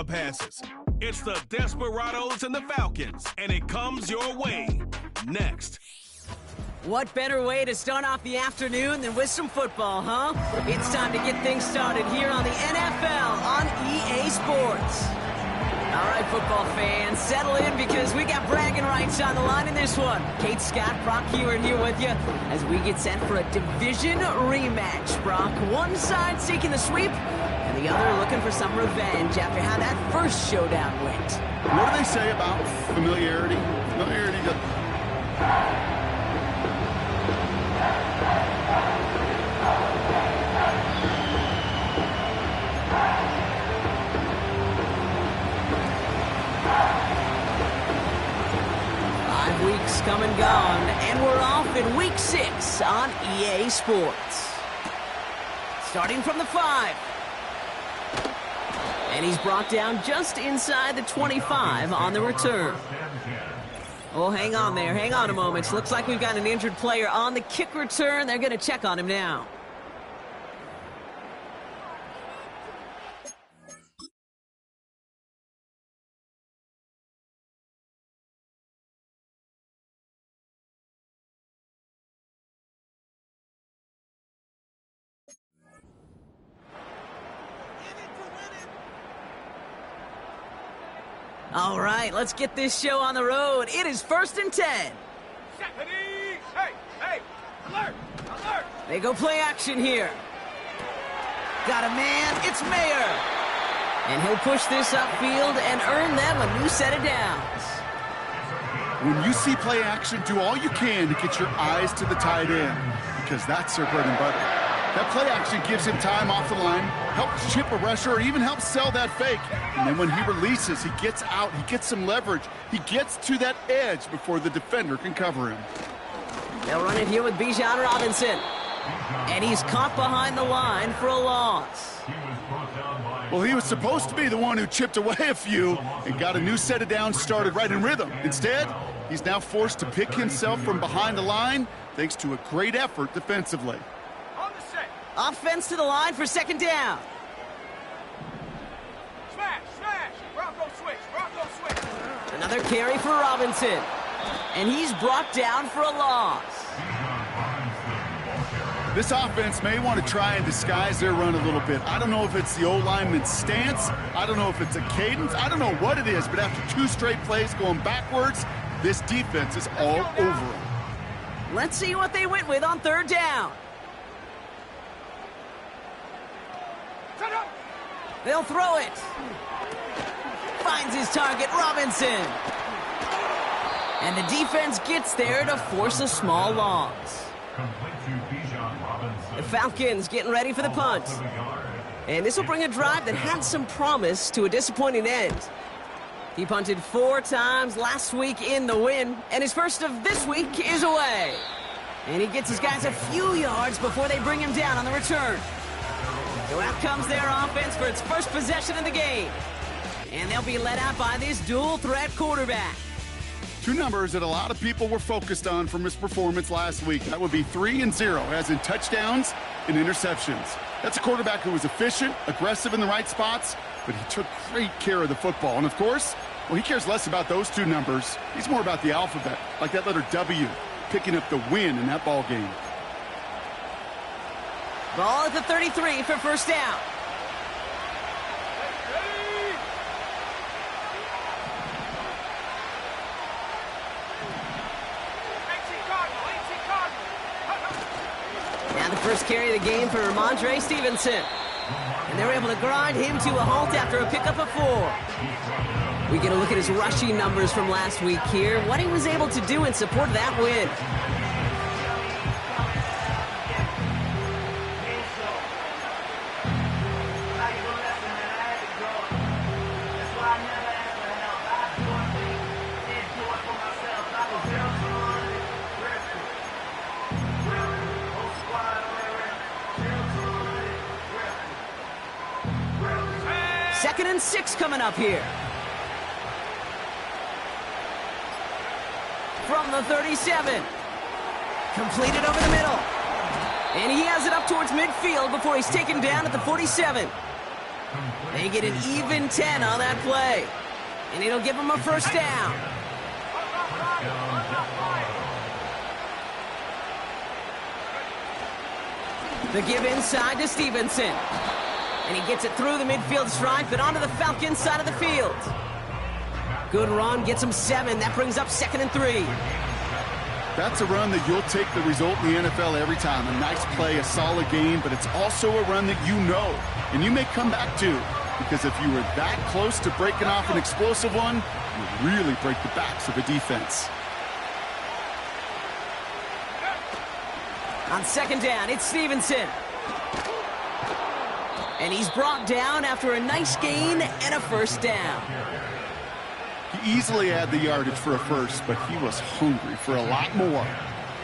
passes. It's the Desperados and the Falcons, and it comes your way next. What better way to start off the afternoon than with some football, huh? It's time to get things started here on the NFL on EA Sports. All right, football fans, settle in because we got bragging rights on the line in this one. Kate Scott, Brock Hewitt here with you as we get set for a division rematch. Brock, one side seeking the sweep, and the other looking for some revenge after how that first showdown went. What do they say about familiarity? Familiarity to... 5 weeks come and gone, and we're off in week 6 on EA Sports. Starting from the 5. And he's brought down just inside the 25 on the return. Oh, hang on there. Hang on a moment. Looks like we've got an injured player on the kick return. They're going to check on him now. All right, let's get this show on the road. It is 1st and 10. Hey, alert, alert. They go play action here. Got a man, it's Mayer. And he'll push this upfield and earn them a new set of downs. When you see play action, do all you can to get your eyes to the tight end, because that's their bread and butter. That play action gives him time off the line, helps chip a rusher, or even helps sell that fake. And then when he releases, he gets out, he gets some leverage. He gets to that edge before the defender can cover him. They'll run it here with Bijan Robinson. And he's caught behind the line for a loss. Well, he was supposed to be the one who chipped away a few and got a new set of downs started right in rhythm. Instead, he's now forced to pick himself from behind the line thanks to a great effort defensively. Offense to the line for 2nd down. Smash. Bronco switch. Another carry for Robinson. And he's brought down for a loss. This offense may want to try and disguise their run a little bit. I don't know if it's the O-lineman's stance. I don't know if it's a cadence. I don't know what it is, but after 2 straight plays going backwards, this defense is all over them. Let's see what they went with on 3rd down. They'll throw it. Finds his target, Robinson. And the defense gets there to force a small loss. The Falcons getting ready for the punt. And this will bring a drive that had some promise to a disappointing end. He punted 4 times last week in the win, and his first of this week is away. And he gets his guys a few yards before they bring him down on the return. So out comes their offense for its first possession of the game. And they'll be led out by this dual-threat quarterback. 2 numbers that a lot of people were focused on from his performance last week. That would be 3 and 0, as in touchdowns and interceptions. That's a quarterback who was efficient, aggressive in the right spots, but he took great care of the football. And, of course, well, he cares less about those 2 numbers. He's more about the alphabet, like that letter W, picking up the win in that ball game. Ball at the 33 for 1st down. Now the first carry of the game for Ramondre Stevenson. And they're able to grind him to a halt after a pickup of 4. We get a look at his rushing numbers from last week here. What he was able to do in support of that win. Second and 6 coming up here. From the 37. Completed over the middle. And he has it up towards midfield before he's taken down at the 47. They get an even 10 on that play. And it'll give them a first down. The give inside to Stevenson. And he gets it through the midfield stripe and onto the Falcons side of the field. Good run, gets him 7. That brings up 2nd and 3. That's a run that you'll take the result in the NFL every time. A nice play, a solid game, but it's also a run that you know, and you may come back to, because if you were that close to breaking off an explosive one, you really break the backs of a defense. On 2nd down, it's Stevenson. And he's brought down after a nice gain and a first down. He easily had the yardage for a first, but he was hungry for a lot more.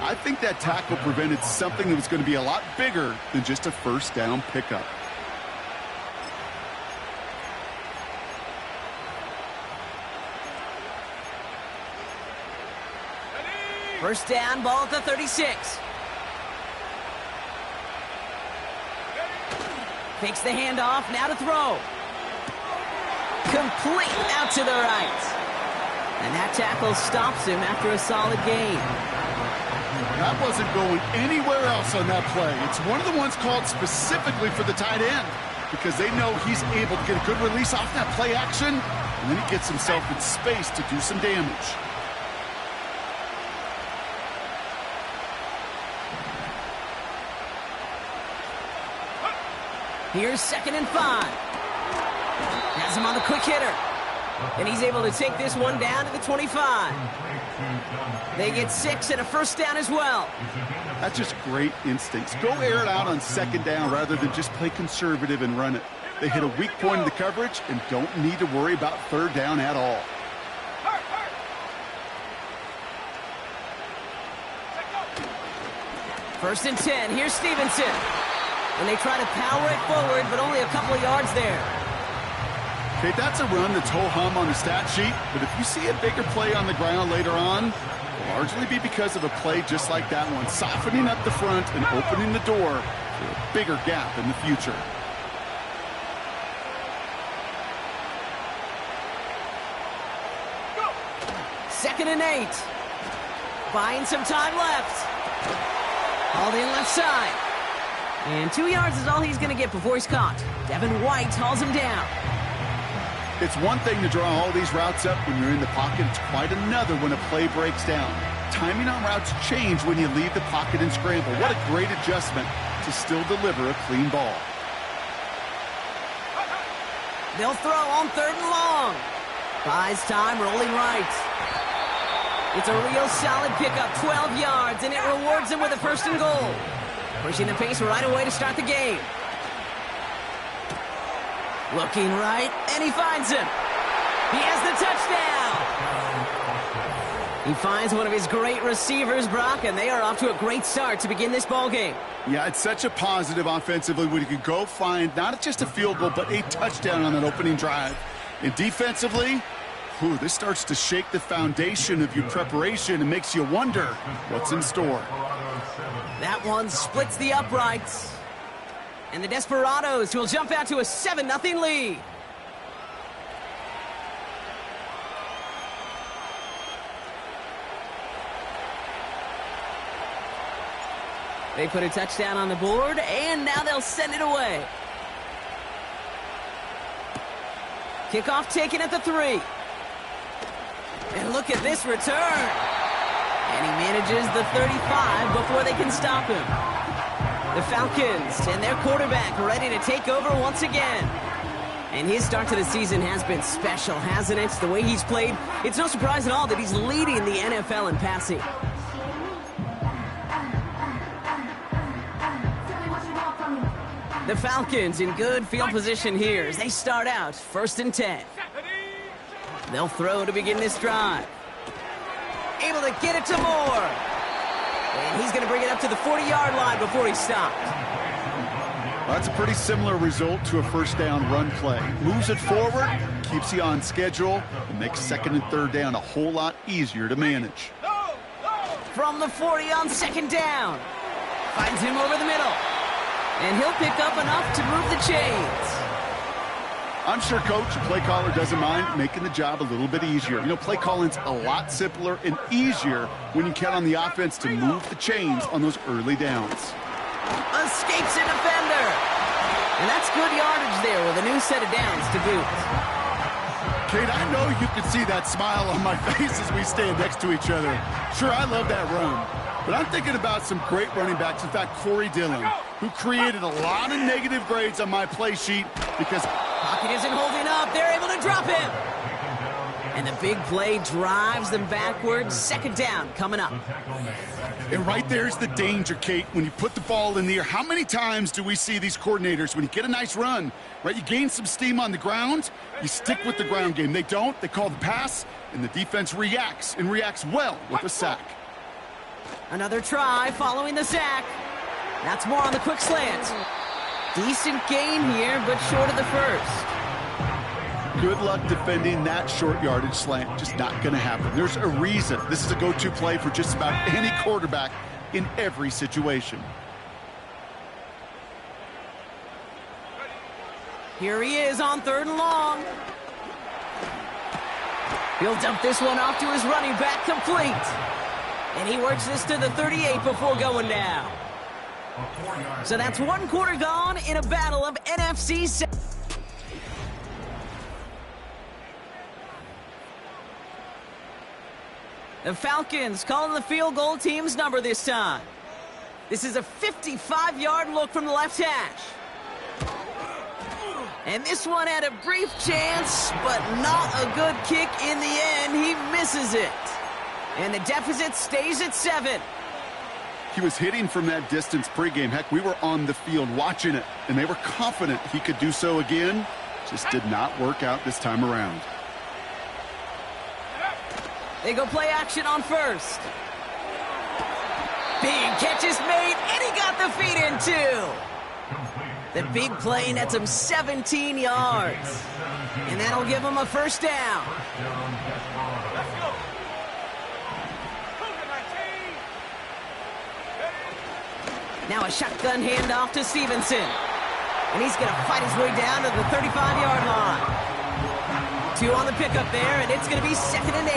I think that tackle prevented something that was going to be a lot bigger than just a first down pickup. First down, ball at the 36. Takes the handoff, now to throw. Complete out to the right. And that tackle stops him after a solid gain. That wasn't going anywhere else on that play. It's one of the ones called specifically for the tight end because they know he's able to get a good release off that play action, and then he gets himself in space to do some damage. Here's 2nd and 5. Has him on the quick hitter. And he's able to take this one down to the 25. They get 6 and a first down as well. That's just great instincts. Go air it out on 2nd down rather than just play conservative and run it. They hit a weak point in the coverage and don't need to worry about 3rd down at all. First and 10. Here's Stevenson. And they try to power it forward, but only a couple of yards there. Okay, that's a run that's ho-hum on the stat sheet, but if you see a bigger play on the ground later on, it'll largely be because of a play just like that one, softening up the front and opening the door for a bigger gap in the future. Go. 2nd and 8. Buying some time left. Hauled in left side. And 2 yards is all he's going to get before he's caught. Devin White hauls him down. It's one thing to draw all these routes up when you're in the pocket. It's quite another when a play breaks down. Timing on routes change when you leave the pocket and scramble. What a great adjustment to still deliver a clean ball. They'll throw on 3rd and long. Buys time, rolling right. It's a real solid pickup, 12 yards, and it rewards him with a 1st and goal. Pushing the pace right away to start the game. Looking right, and he finds him. He has the touchdown. He finds one of his great receivers, Brock, and they are off to a great start to begin this ball game. Yeah, it's such a positive offensively when you can go find not just a field goal, but a touchdown on that opening drive. And defensively, this starts to shake the foundation of your preparation and makes you wonder what's in store. That one splits the uprights. And the Desperados will jump out to a 7-0 lead. They put a touchdown on the board, and now they'll send it away. Kickoff taken at the 3. And look at this return. And he manages the 35 before they can stop him. The Falcons and their quarterback ready to take over once again. And his start to the season has been special, hasn't it? The way he's played, it's no surprise at all that he's leading the NFL in passing. The Falcons in good field position here as they start out 1st and 10. They'll throw to begin this drive. Able to get it to Moore. And he's going to bring it up to the 40-yard line before he's stopped. Well, that's a pretty similar result to a first down run play. Moves it forward, keeps you on schedule, and makes 2nd and 3rd down a whole lot easier to manage. From the 40 on 2nd down. Finds him over the middle. And he'll pick up enough to move the chains. I'm sure coach, play caller doesn't mind making the job a little bit easier. You know, play calling's a lot simpler and easier when you count on the offense to move the chains on those early downs. Escapes a defender. And that's good yardage there with a new set of downs to boot. Kate, I know you can see that smile on my face as we stand next to each other. Sure, I love that run. But I'm thinking about some great running backs. In fact, Corey Dillon, who created a lot of negative grades on my play sheet because pocket isn't holding up. They're able to drop him. And the big play drives them backwards. Second down coming up. And right there's the danger, Kate, when you put the ball in the air. How many times do we see these coordinators, when you get a nice run, right, you gain some steam on the ground, you stick with the ground game. They don't. They call the pass, and the defense reacts, and reacts well with a sack. Another try following the sack. That's more on the quick slant. Decent gain here, but short of the first. Good luck defending that short yardage slant. Just not going to happen. There's a reason. This is a go-to play for just about any quarterback in every situation. Here he is on 3rd and long. He'll dump this one off to his running back, complete. And he works this to the 38 before going down. So that's 1 quarter gone in a battle of NFC. The Falcons calling the field goal team's number this time. This is a 55-yard look from the left hash. And this one had a brief chance, but not a good kick in the end. He misses it. And the deficit stays at 7. He was hitting from that distance pregame. Heck, we were on the field watching it, and they were confident he could do so again. Just did not work out this time around. They go play action on 1st. Big catch is made, and he got the feet in too. The big play nets him 17 yards. And that'll give him a 1st down. Now a shotgun handoff to Stevenson. And he's going to fight his way down to the 35-yard line. 2 on the pickup there, and it's going to be 2nd and 8.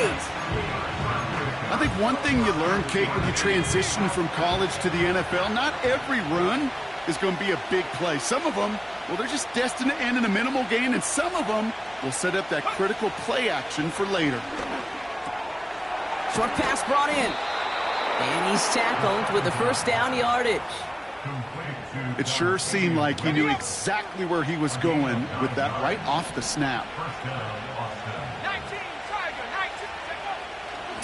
I think one thing you learn, Kate, when you transition from college to the NFL, not every run is going to be a big play. Some of them, well, they're just destined to end in a minimal gain, and some of them will set up that critical play action for later. Short pass brought in. And he's tackled with the 1st down yardage. It sure seemed like he knew exactly where he was going with that right off the snap. 19, Tiger,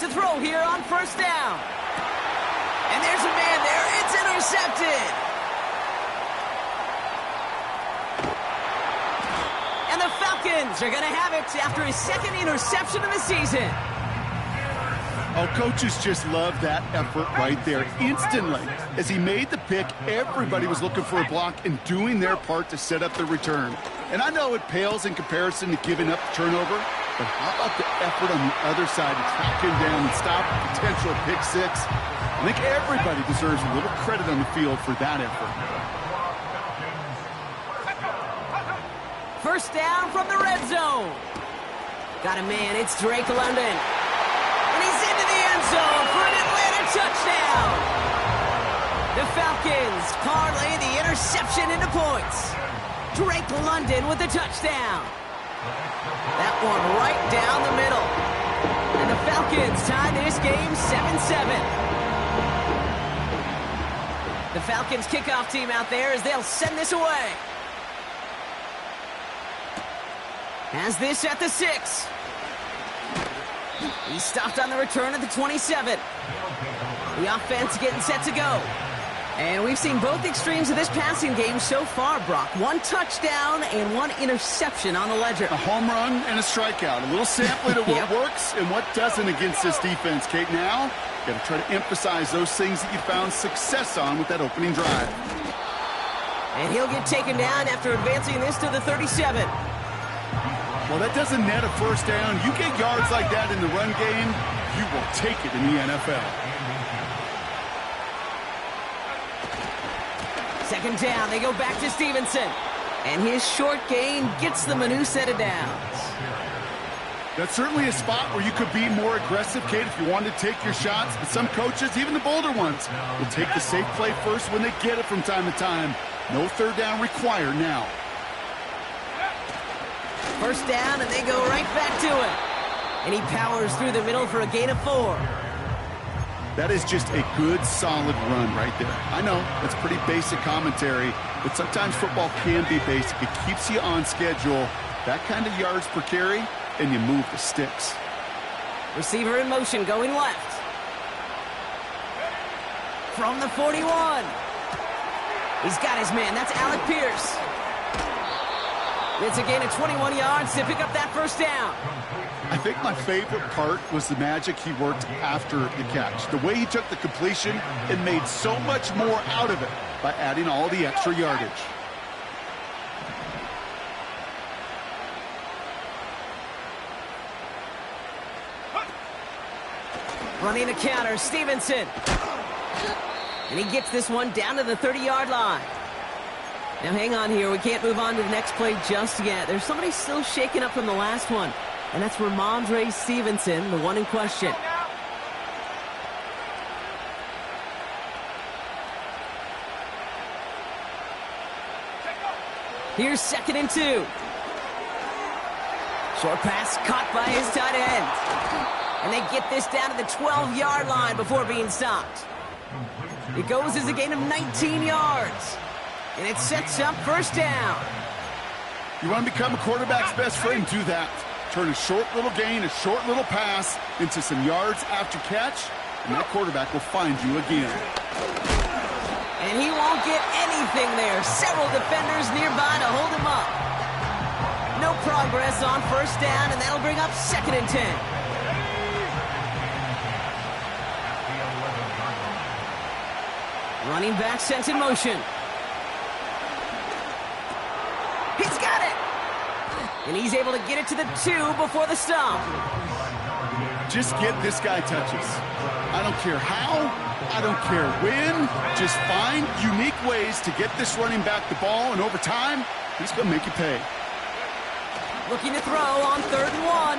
19. To throw here on 1st down. And there's a man there. It's intercepted. And the Falcons are going to have it after his 2nd interception of the season. Oh, coaches just love that effort right there. Instantly, as he made the pick, everybody was looking for a block and doing their part to set up the return. And I know it pales in comparison to giving up the turnover, but how about the effort on the other side to track him down and stop a potential pick 6? I think everybody deserves a little credit on the field for that effort. 1st down from the red zone. Got a man, it's Drake London. And he's into the end zone for an Atlanta touchdown. The Falcons parlay the interception into points. Drake London with the touchdown. That one right down the middle. And the Falcons tie this game 7-7. The Falcons kickoff team out there as they'll send this away. Has this at the 6. He stopped on the return at the 27. The offense getting set to go. And we've seen both extremes of this passing game so far, Brock. 1 touchdown and 1 interception on the ledger. A home run and a strikeout. A little sampling of what works and what doesn't against this defense, Kate. Now, you got to try to emphasize those things that you found success on with that opening drive. And he'll get taken down after advancing this to the 37. Well, that doesn't net a 1st down. You get yards like that in the run game, you will take it in the NFL. 2nd down, they go back to Stevenson. And his short gain gets them a new set of downs. That's certainly a spot where you could be more aggressive, Kate, if you wanted to take your shots. But some coaches, even the bolder ones, will take the safe play first when they get it from time to time. No third down required now. First down, and they go right back to it. And he powers through the middle for a gain of 4. That is just a good, solid run right there. I know, that's pretty basic commentary, but sometimes football can be basic. It keeps you on schedule. That kind of yards per carry, and you move the sticks. Receiver in motion, going left. From the 41. He's got his man. That's Alec Pierce. It's a gain of 21 yards to pick up that first down. I think my favorite part was the magic he worked after the catch. The way he took the completion and made so much more out of it by adding all the extra yardage. Running a counter, Stevenson. And he gets this one down to the 30-yard line. Now hang on here, we can't move on to the next play just yet. There's somebody still shaken up from the last one, and that's Ramondre Stevenson, the one in question. Here's 2nd and 2. Short pass caught by his tight end. And they get this down to the 12-yard line before being stopped. It goes as a gain of 19 yards. And it sets up first down. You want to become a quarterback's best friend, do that. Turn a short little gain, a short little pass into some yards after catch, and that quarterback will find you again. And he won't get anything there. Several defenders nearby to hold him up. No progress on first down, and that'll bring up 2nd and 10. Running back sent in motion. He's got it! And he's able to get it to the 2 before the stop. Just get this guy touches. I don't care how, I don't care when. Just find unique ways to get this running back the ball, and over time, he's going to make you pay. Looking to throw on 3rd and 1.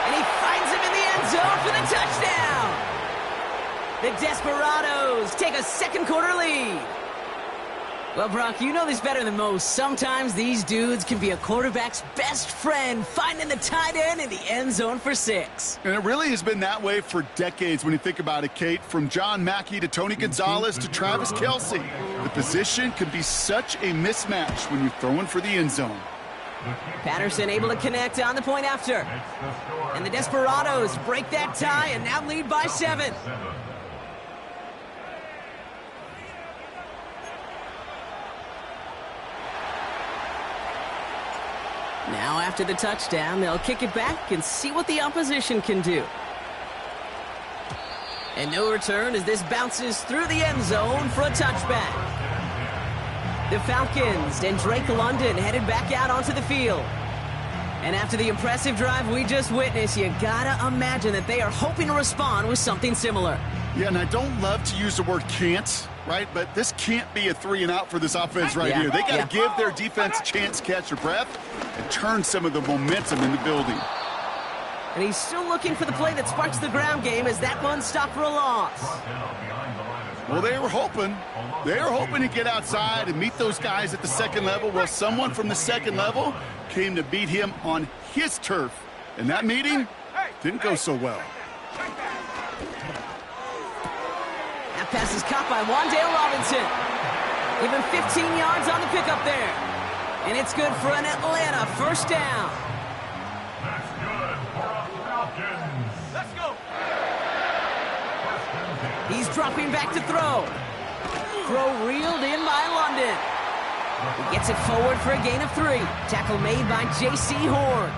And he finds him in the end zone for the touchdown! The Desperados take a second-quarter lead. Well, Brock, you know this better than most. Sometimes these dudes can be a quarterback's best friend, finding the tight end in the end zone for 6. And it really has been that way for decades when you think about it, Kate. From John Mackey to Tony Gonzalez to Travis Kelce. The position can be such a mismatch when you're throwing for the end zone. Patterson able to connect on the point after. And the Desperados break that tie and now lead by 7. Now after the touchdown, they'll kick it back and see what the opposition can do. And no return as this bounces through the end zone for a touchback. The Falcons and Drake London headed back out onto the field. And after the impressive drive we just witnessed, you gotta imagine that they are hoping to respond with something similar. Yeah, and I don't love to use the word can't, right? But this can't be a 3-and-out for this offense right here. They got to give their defense a chance to catch their breath and turn some of the momentum in the building. And he's still looking for the play that sparks the ground game as that one stopped for a loss. Well, they were hoping. They were hoping to get outside and meet those guys at the second level. Well, someone from the second level came to beat him on his turf. And that meeting didn't go so well. That pass is caught by Wan'Dale Robinson. Give him 15 yards on the pickup there. And it's good for an Atlanta first down. That's good for a Falcons. Let's go. He's dropping back to throw. Throw reeled in by London. He gets it forward for a gain of 3. Tackle made by J.C. Horn.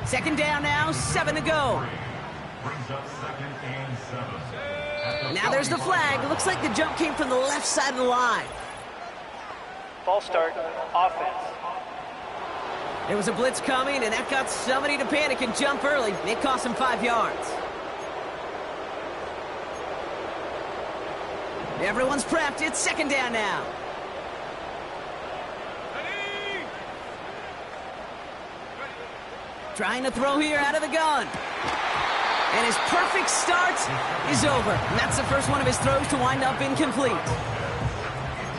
Second down now, 7 to go. Brings up 2nd and 7. Now there's the flag. It looks like the jump came from the left side of the line. False start, offense. There was a blitz coming, and that got somebody to panic and jump early. It cost him 5 yards. Everyone's prepped. It's second down now. Trying to throw here out of the gun. And his perfect start is over. And that's the first one of his throws to wind up incomplete.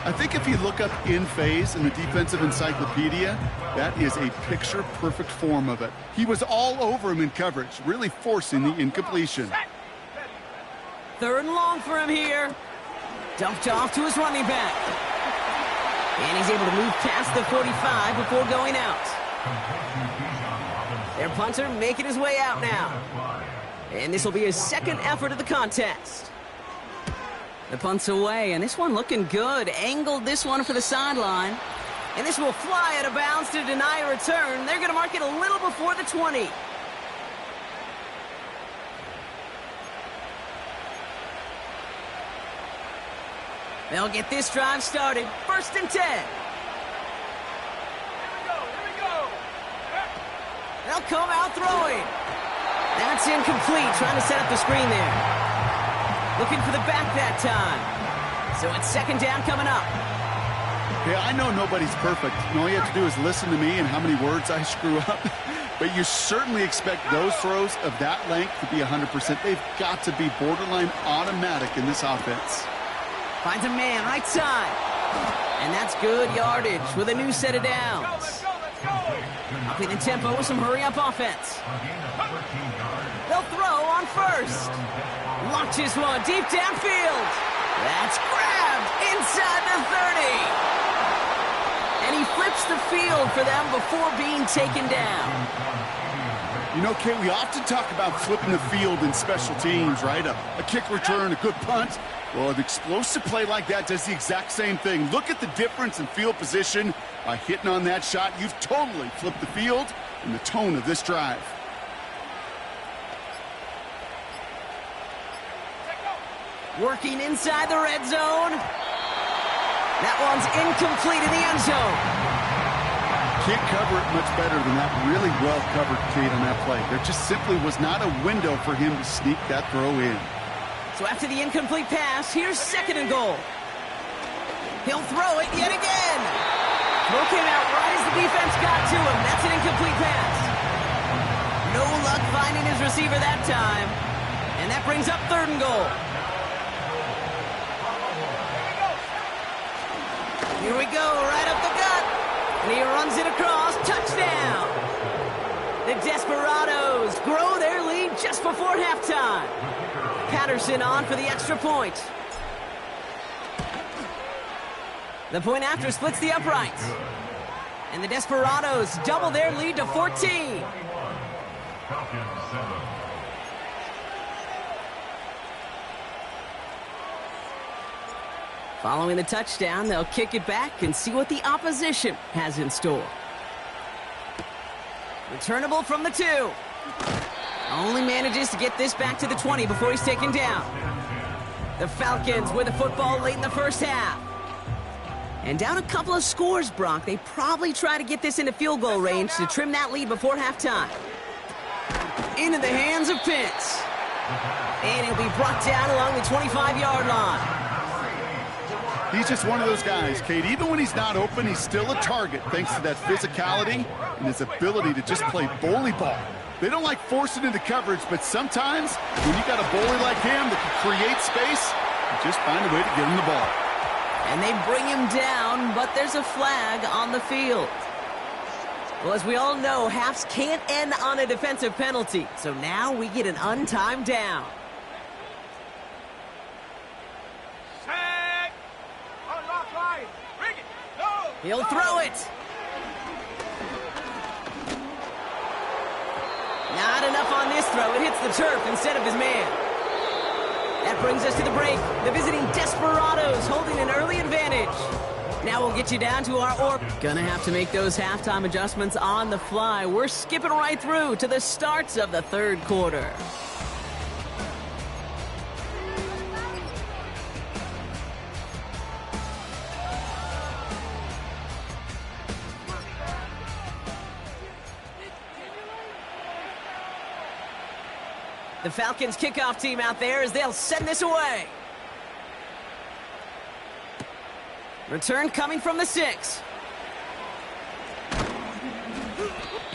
I think if you look up in phase in the defensive encyclopedia, that is a picture-perfect form of it. He was all over him in coverage, really forcing the incompletion. 3rd and long for him here. Dumped off to his running back. And he's able to move past the 45 before going out. Their punter making his way out now. And this will be his 2nd effort of the contest. The punt's away, and this one looking good. Angled this one for the sideline. And this will fly out of bounds to deny a return. They're going to mark it a little before the 20. They'll get this drive started. 1st and 10. Here we go. They'll come out throwing. That's incomplete. Trying to set up the screen there. Looking for the back that time. So it's 2nd down coming up. Hey, I know nobody's perfect. And all you have to do is listen to me and how many words I screw up. But you certainly expect those throws of that length to be 100%. They've got to be borderline automatic in this offense. Finds a man right side. And that's good yardage with a new set of downs. Upping the tempo with some hurry-up offense. They'll throw on 1st. Launches one deep downfield. That's grabbed inside the 30. And he flips the field for them before being taken down. You know, Kate, we often talk about flipping the field in special teams, right? A kick return, a good punt. Well, an explosive play like that does the exact same thing. Look at the difference in field position. By hitting on that shot, you've totally flipped the field and the tone of this drive. Working inside the red zone. That one's incomplete in the end zone. Can't cover it much better than that. Really well covered, Kate, on that play. There just simply was not a window for him to sneak that throw in. So after the incomplete pass, here's 2nd and goal. He'll throw it yet again. Throw came out right as the defense got to him. That's an incomplete pass. No luck finding his receiver that time. And that brings up 3rd and goal. Here we go, right up the gut. And he runs it across. Touchdown. The Desperados grow their lead just before halftime. Patterson on for the extra point. The point after splits the uprights. And the Desperados double their lead to 14. Following the touchdown, they'll kick it back and see what the opposition has in store. Returnable from the 2. Only manages to get this back to the 20 before he's taken down. The Falcons with the football late in the 1st half. And down a couple of scores, Brock. They probably try to get this into field goal range to trim that lead before halftime. Into the hands of Pitts. And it'll be brought down along the 25-yard line. He's just one of those guys, Kate. Even when he's not open, he's still a target thanks to that physicality and his ability to just play bully ball. They don't like forcing into coverage, but sometimes when you got a bully like him that can create space, you just find a way to get him the ball. And they bring him down, but there's a flag on the field. Well, as we all know, halves can't end on a defensive penalty, so now we get an untimed down. He'll throw it. Not enough on this throw. It hits the turf instead of his man. That brings us to the break. The visiting Desperados holding an early advantage. Now we'll get you down to our orb. Gonna have to make those halftime adjustments on the fly. We're skipping right through to the starts of the 3rd quarter. The Falcons kickoff team out there as they'll send this away. Return coming from the 6.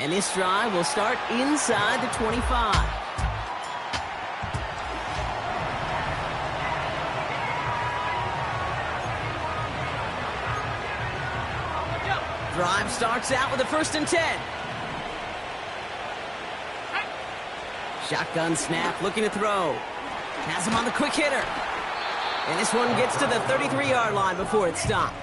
And this drive will start inside the 25. Drive starts out with a 1st and 10. Shotgun snap, looking to throw. Has him on the quick hitter. And this one gets to the 33-yard line before it's stopped.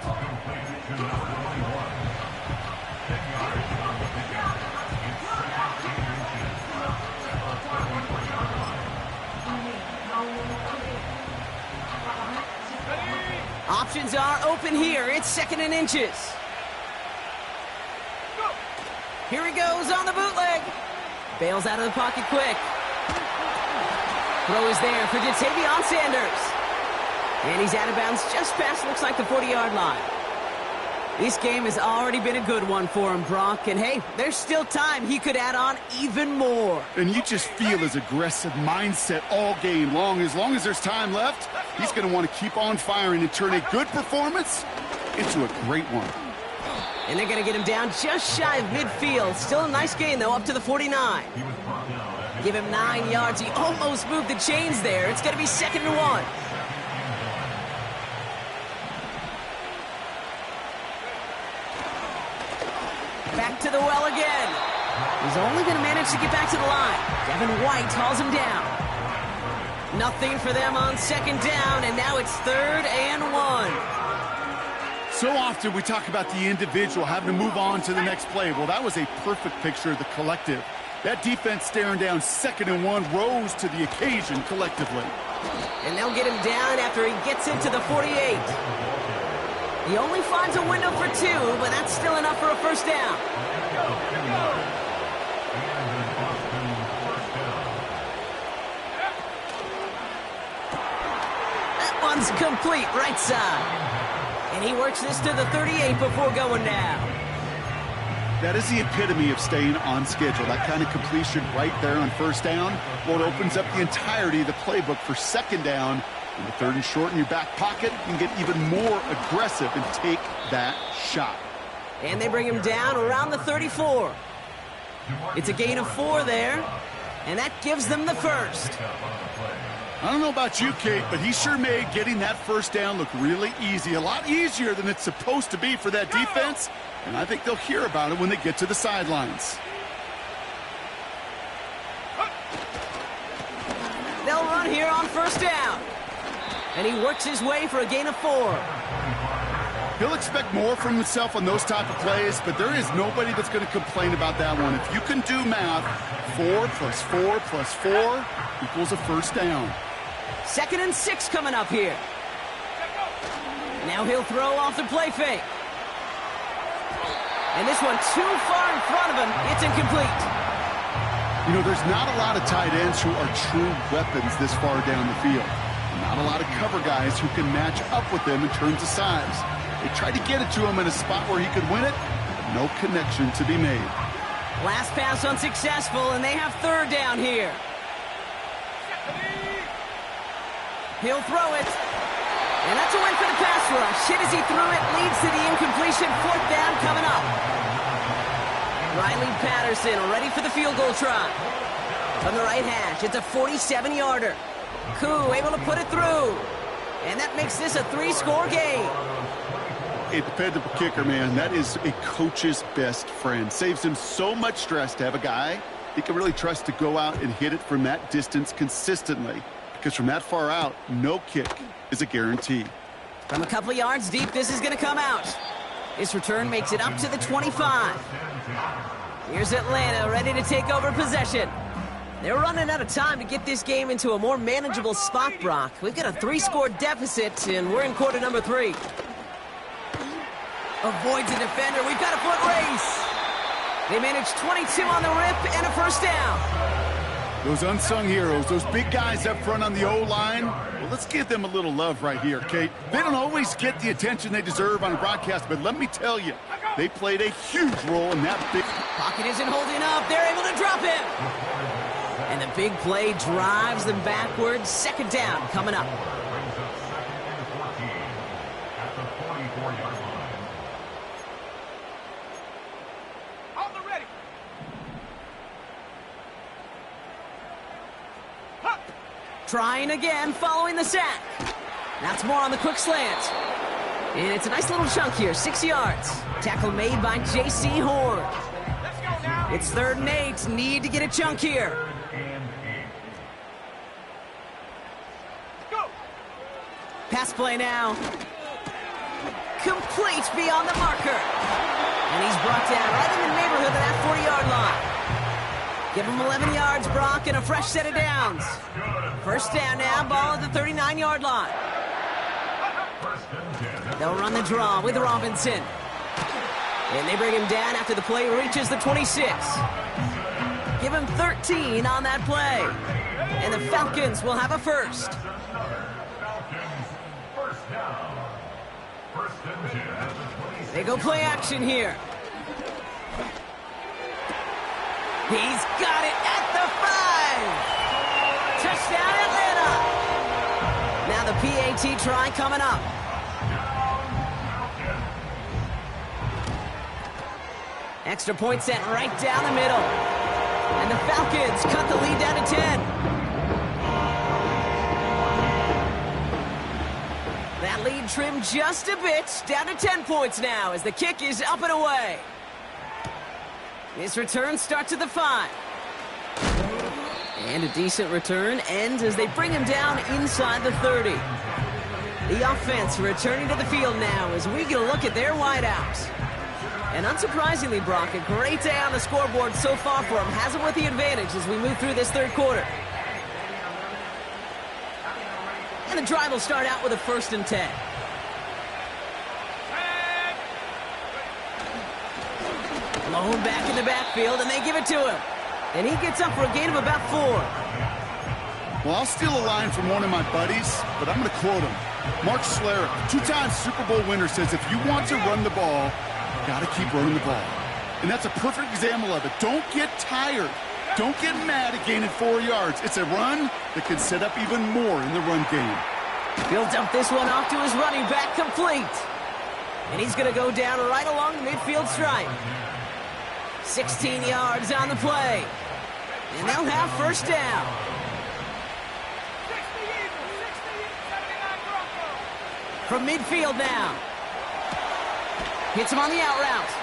Options are open here. It's 2nd and inches. Here he goes on the bootleg. Bails out of the pocket quick. Throw is there for Jatavion Sanders. And he's out of bounds just past, looks like, the 40-yard line. This game has already been a good one for him, Brock. And, hey, there's still time. He could add on even more. And you just feel his aggressive mindset all game long. As long as there's time left, he's going to want to keep on firing and turn a good performance into a great one. And they're going to get him down just shy of midfield. Still a nice gain, though, up to the 49. Give him 9 yards. He almost moved the chains there. It's going to be 2nd and 1. Back to the well again. He's only going to manage to get back to the line. Devin White hauls him down. Nothing for them on 2nd down, and now it's 3rd and 1. So often we talk about the individual having to move on to the next play. Well, that was a perfect picture of the collective. That defense staring down 2nd and 1 rose to the occasion collectively. And they'll get him down after he gets into the 48. He only finds a window for 2, but that's still enough for a 1st down. That one's complete, right side. And he works this to the 38 before going down. That is the epitome of staying on schedule. That kind of completion right there on 1st down. Well, it opens up the entirety of the playbook for 2nd down. And the 3rd and short in your back pocket, you can get even more aggressive and take that shot. And they bring him down around the 34. It's a gain of 4 there. And that gives them the 1st. I don't know about you, Kate, but he sure made getting that 1st down look really easy. A lot easier than it's supposed to be for that defense. And I think they'll hear about it when they get to the sidelines. They'll run here on 1st down. And he works his way for a gain of 4. He'll expect more from himself on those type of plays, but there is nobody that's going to complain about that one. If you can do math, 4 plus 4 plus 4 equals a 1st down. 2nd and 6 coming up here. Now he'll throw off the play fake. And this one too far in front of him. It's incomplete. You know, there's not a lot of tight ends who are true weapons this far down the field. Not a lot of cover guys who can match up with them in terms of size. They tried to get it to him in a spot where he could win it, but no connection to be made. Last pass unsuccessful, and they have 3rd down here. He'll throw it. And that's a win for the pass rush. Hit as he threw it, leads to the incompletion. 4th down coming up. Riley Patterson ready for the field goal try. From the right hash, it's a 47-yarder. Koo able to put it through. And that makes this a 3-score game. A dependable kicker, man, that is a coach's best friend. Saves him so much stress to have a guy he can really trust to go out and hit it from that distance consistently. Because from that far out, no kick is a guarantee. From a couple of yards deep, this is going to come out. This return makes it up to the 25. Here's Atlanta ready to take over possession. They're running out of time to get this game into a more manageable spot, Brock. We've got a 3-score deficit, and we're in quarter number 3. Avoids a defender. We've got a foot race. They managed 22 on the rip and a 1st down. Those unsung heroes, those big guys up front on the O-line, well, let's give them a little love right here, Kate. They don't always get the attention they deserve on a broadcast, but let me tell you, they played a huge role in that big... Pocket isn't holding up. They're able to drop him. And the big play drives them backwards. 2nd down coming up. Trying again, following the sack. That's more on the quick slant. And it's a nice little chunk here, 6 yards. Tackle made by J.C. Horn. It's 3rd and 8. Need to get a chunk here. Pass play now. Complete beyond the marker. And he's brought down right in the neighborhood of that 40-yard line. Give him 11 yards, Brock, and a fresh set of downs. First down now, ball at the 39-yard line. They'll run the draw with Robinson. And they bring him down after the play reaches the 26. Give him 13 on that play. And the Falcons will have a first. They go play action here. He's got it at the 5. Touchdown, Atlanta. Now the PAT try coming up. Extra point set right down the middle. And the Falcons cut the lead down to 10. That lead trimmed just a bit, down to 10 points now as the kick is up and away. This return starts at the 5. And a decent return ends as they bring him down inside the 30. The offense returning to the field now as we get a look at their wideouts. And unsurprisingly, Brock, a great day on the scoreboard so far for him. Has him with the advantage as we move through this 3rd quarter. And the drive will start out with a 1st and 10. Blown back in the backfield, and they give it to him. And he gets up for a gain of about 4. Well, I'll steal a line from one of my buddies, but I'm going to quote him. Mark Schlereth, 2-time Super Bowl winner, says if you want to run the ball, you got to keep running the ball. And that's a perfect example of it. Don't get tired. Don't get mad at gaining 4 yards. It's a run that can set up even more in the run game. He'll dump this one off to his running back, complete. And he's going to go down right along the midfield stripe. 16 yards on the play. And they'll have first down. From midfield now. Hits him on the out route.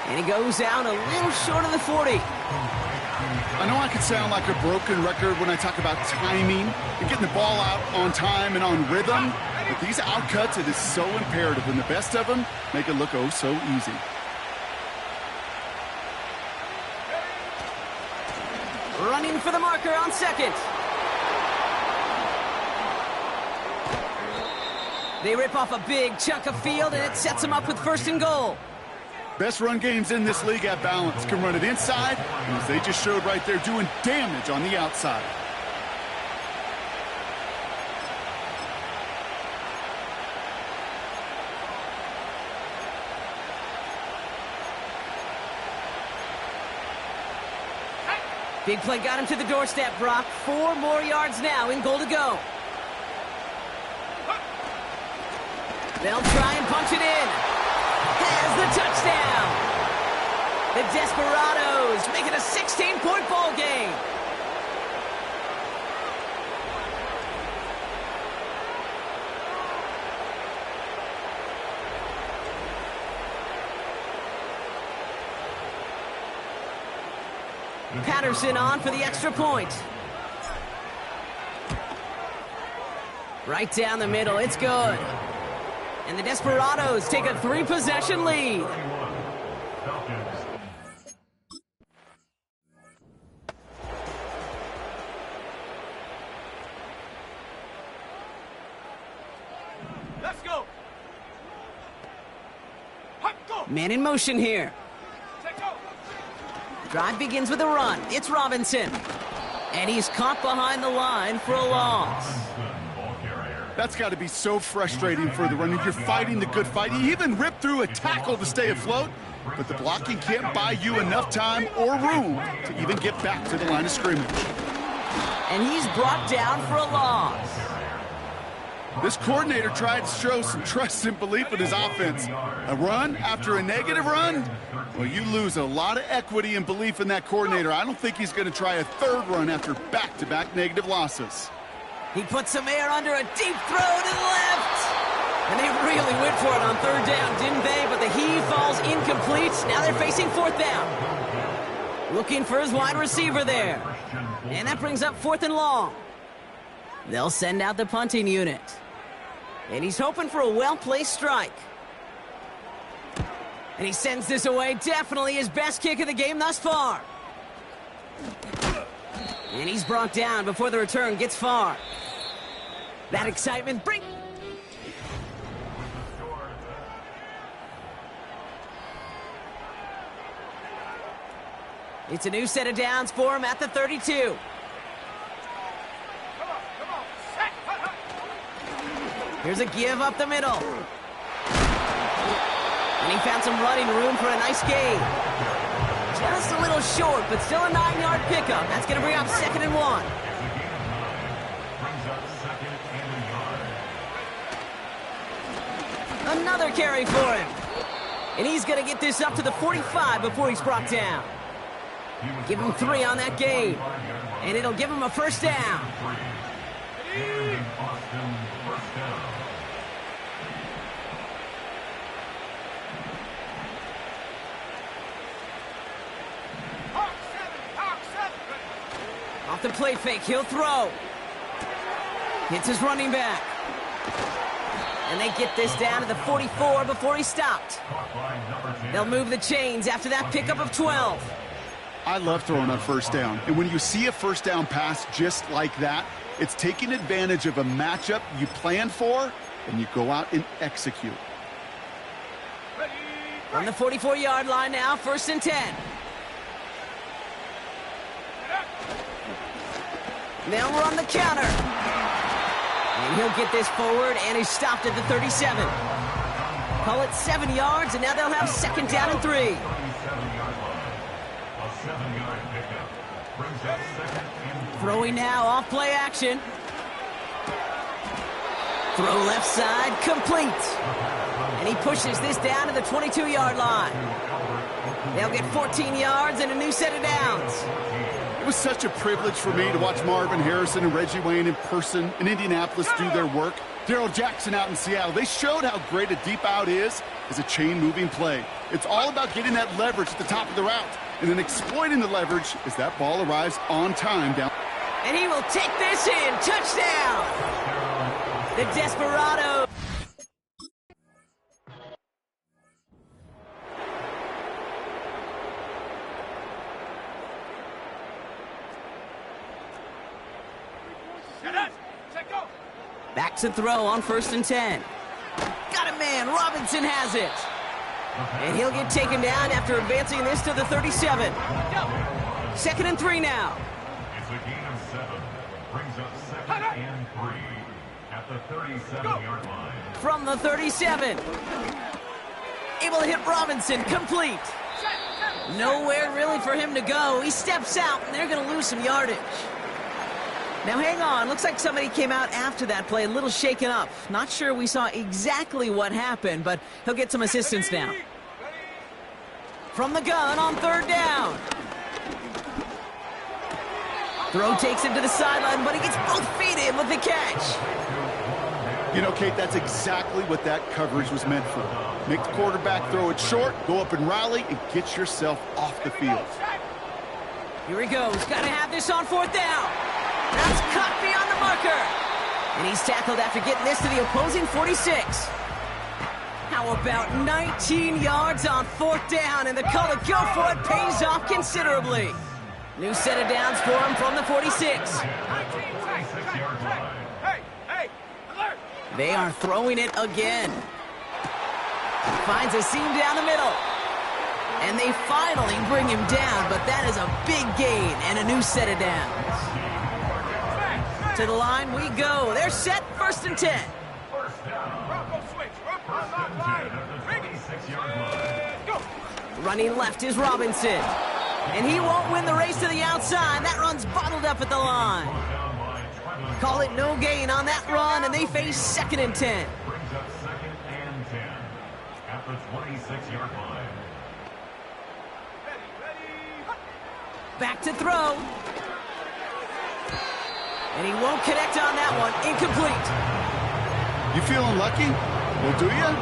And he goes down a little short of the 40. I know I could sound like a broken record when I talk about timing and getting the ball out on time and on rhythm, but these outcuts, it is so imperative, and the best of them make it look oh so easy. Running for the marker on 2nd. They rip off a big chunk of field, and it sets them up with 1st and goal. Best run games in this league at balance. Can run it inside, and as they just showed right there, doing damage on the outside. Big play got him to the doorstep, Brock. 4 more yards now, in goal to go. They'll try and punch it in. Has the touchdown. The Desperados make it a 16-point ball game. Patterson on for the extra point. Right down the middle, it's good. And the Desperados take a 3-possession lead. Let's go. Man in motion here. Drive begins with a run. It's Robinson. And he's caught behind the line for a loss. That's got to be so frustrating for the runner. You're fighting the good fight. You even ripped through a tackle to stay afloat, but the blocking can't buy you enough time or room to even get back to the line of scrimmage. And he's brought down for a loss. This coordinator tried to show some trust and belief in his offense. A run after a negative run? Well, you lose a lot of equity and belief in that coordinator. I don't think he's going to try a 3rd run after back-to-back negative losses. He puts some air under a deep throw to the left. And they really went for it on third down, didn't they? But the heave falls incomplete. Now they're facing fourth down. Looking for his wide receiver there. And that brings up fourth and long. They'll send out the punting unit. And he's hoping for a well-placed strike. And he sends this away. Definitely his best kick of the game thus far. And he's brought down before the return gets far. That excitement brings... It's a new set of downs for him at the 32. Here's a give up the middle. And he found some running room for a nice gain. Just a little short, but still a 9-yard pickup. That's going to bring up 2nd and 1. Another carry for him. And he's going to get this up to the 45 before he's brought down. Give him 3 on that gain. And it'll give him a first down. Off the play fake, he'll throw. Hits his running back. And they get this down to the 44 before he stopped. They'll move the chains after that pickup of 12. I love throwing on first down. And when you see a first down pass just like that, it's taking advantage of a matchup you planned for, and you go out and execute. On the 44-yard line now, 1st and 10. They'll run the counter. And he'll get this forward, and he's stopped at the 37. Call it 7 yards, and now they'll have 2nd down and 3. Throwing now, off play action. Throw left side, complete. And he pushes this down to the 22-yard line. They'll get 14 yards and a new set of downs. It was such a privilege for me to watch Marvin Harrison and Reggie Wayne in person in Indianapolis do their work. Darrell Jackson out in Seattle. They showed how great a deep out is as a chain-moving play. It's all about getting that leverage at the top of the route and then exploiting the leverage as that ball arrives on time down. And he will take this in. Touchdown! The Desperado. Back to throw on 1st and 10. Got a man. Robinson has it. And he'll get taken down after advancing this to the 37. 2nd and 3 now. It's a gain of 7. Brings up 2nd and 3 at the 37-yard line. From the 37. Able to hit Robinson. Complete. Nowhere really for him to go. He steps out, and they're going to lose some yardage. Now, hang on. Looks like somebody came out after that play a little shaken up. Not sure we saw exactly what happened, but he'll get some assistance now. From the gun on 3rd down. Throw takes him to the sideline, but he gets both feet in with the catch. You know, Kate, that's exactly what that coverage was meant for. Make the quarterback throw it short, go up and rally, and get yourself off the field. Here he goes. Got to have this on 4th down. That's cut beyond the marker. And he's tackled after getting this to the opposing 46. How about 19 yards on 4th down, and the call to go for it pays off considerably. New set of downs for him from the 46. They are throwing it again. Finds a seam down the middle. And they finally bring him down, but that is a big gain and a new set of downs. To the line we go. They're set, 1st and 10. Running left is Robinson. And he won't win the race to the outside. That run's bottled up at the line. Call it no gain on that run, and they face 2nd and 10. Brings up 2nd and 10 at the 26-yard line. Back to throw. And he won't connect on that one. Incomplete. You feeling lucky? Well, do you?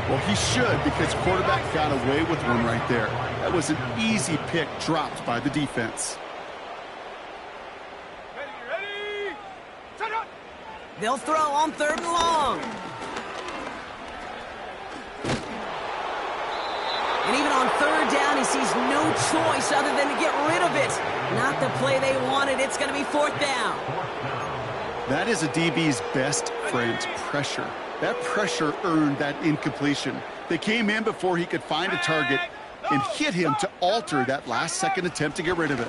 Well, he should, because quarterback got away with one right there. That was an easy pick dropped by the defense. Ready? Set up! They'll throw on 3rd and long. And even on 3rd down, he sees no choice other than to get rid of it. Not the play they wanted. It's going to be 4th down. That is a DB's best friend, pressure. That pressure earned that incompletion. They came in before he could find a target and hit him to alter that last-second attempt to get rid of it.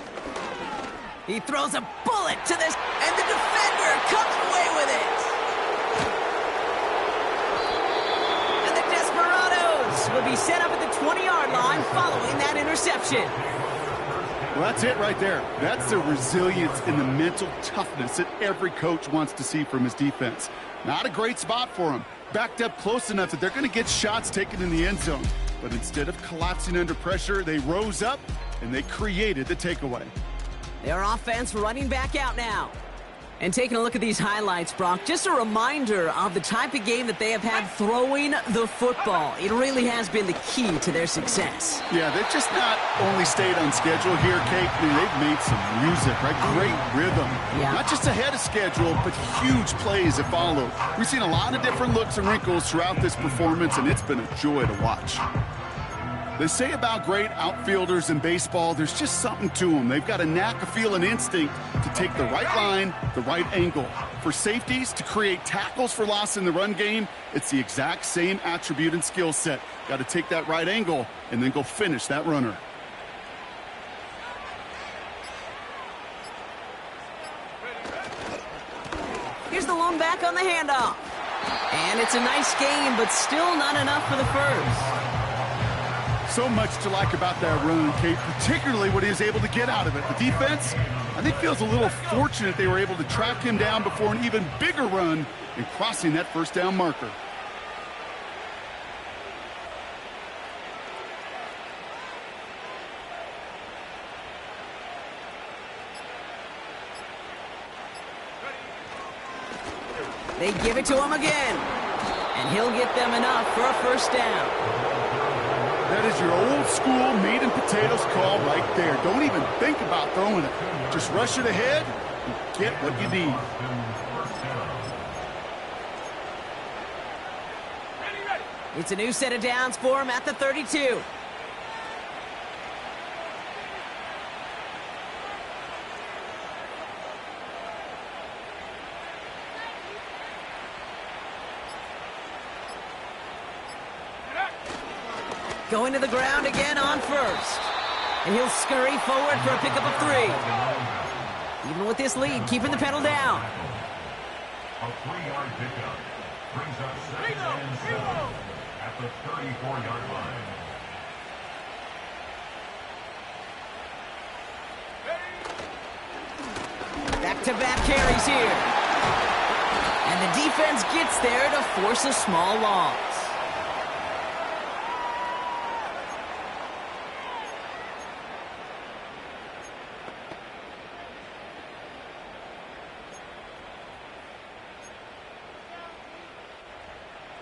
He throws a bullet to this, and the defender comes away with it. And the Desperados will be set up at the 20-yard line following that interception. Well, that's it right there. That's the resilience and the mental toughness that every coach wants to see from his defense. Not a great spot for him. Backed up close enough that they're going to get shots taken in the end zone. But instead of collapsing under pressure, they rose up and they created the takeaway. Their offense running back out now. And taking a look at these highlights, Brock, just a reminder of the type of game that they have had throwing the football. It really has been the key to their success. Yeah, they've just not only stayed on schedule here, Kate. I mean, they've made some music, right? Great rhythm. Yeah. Not just ahead of schedule, but huge plays have followed. We've seen a lot of different looks and wrinkles throughout this performance, and it's been a joy to watch. They say about great outfielders in baseball, there's just something to them. They've got a knack, a feel, and instinct to take the right line, the right angle. For safeties, to create tackles for loss in the run game, it's the exact same attribute and skill set. Got to take that right angle and then go finish that runner. Here's the lone back on the handoff. And it's a nice game, but still not enough for the first. So much to like about that run, Kate, particularly what he was able to get out of it. The defense, I think, feels a little fortunate they were able to track him down before an even bigger run and crossing that 1st down marker. They give it to him again. And he'll get them enough for a 1st down. That is your old school meat and potatoes call right there. Don't even think about throwing it. Just rush it ahead and get what you need. It's a new set of downs for him at the 32. Going to the ground again on 1st. And he'll scurry forward for a pickup of 3. Even with this lead, keeping the pedal down. A 3-yard pickup brings up 2nd and 7 at the 34-yard line. Back-to-back carries here. And the defense gets there to force a small loss.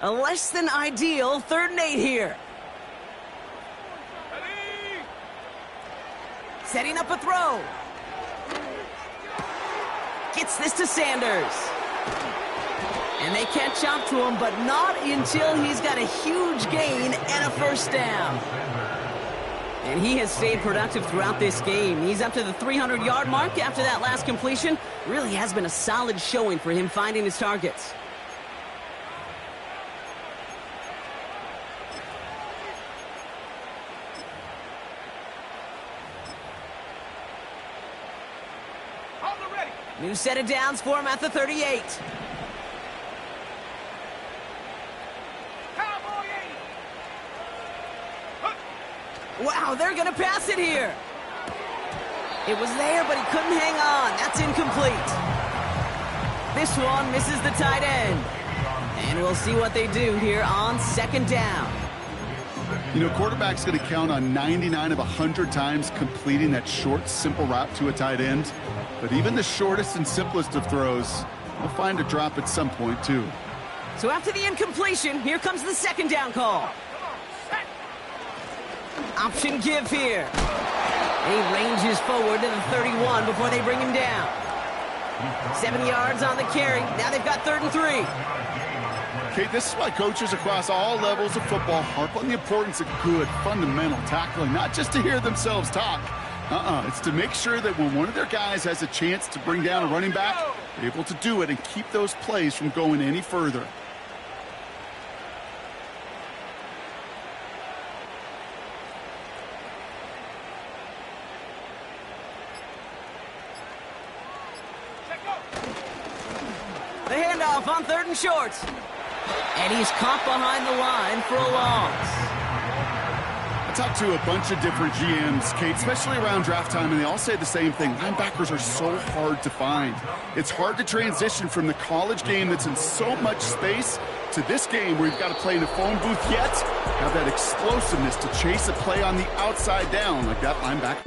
A less than ideal 3rd and 8 here. Setting up a throw. Gets this to Sanders. And they catch up to him, but not until he's got a huge gain and a 1st down. And he has stayed productive throughout this game. He's up to the 300-yard mark after that last completion. Really has been a solid showing for him finding his targets. New set of downs for him at the 38. Wow, they're going to pass it here. It was there, but he couldn't hang on. That's incomplete. This one misses the tight end. And we'll see what they do here on 2nd down. You know, quarterback's going to count on 99 of 100 times completing that short, simple route to a tight end. But even the shortest and simplest of throws will find a drop at some point, too. So after the incompletion, here comes the second down call. Option give here. He ranges forward to the 31 before they bring him down. 7 yards on the carry. Now they've got 3rd and 3. Okay, this is why coaches across all levels of football harp on the importance of good, fundamental tackling, not just to hear themselves talk. It's to make sure that when one of their guys has a chance to bring down a running back, they're able to do it and keep those plays from going any further. The handoff on 3rd and short. And he's caught behind the line for a loss. I talked to a bunch of different GMs, Kate, especially around draft time, and they all say the same thing. Linebackers are so hard to find. It's hard to transition from the college game that's in so much space to this game where you've got to play in a phone booth yet have that explosiveness to chase a play on the outside down like that linebacker.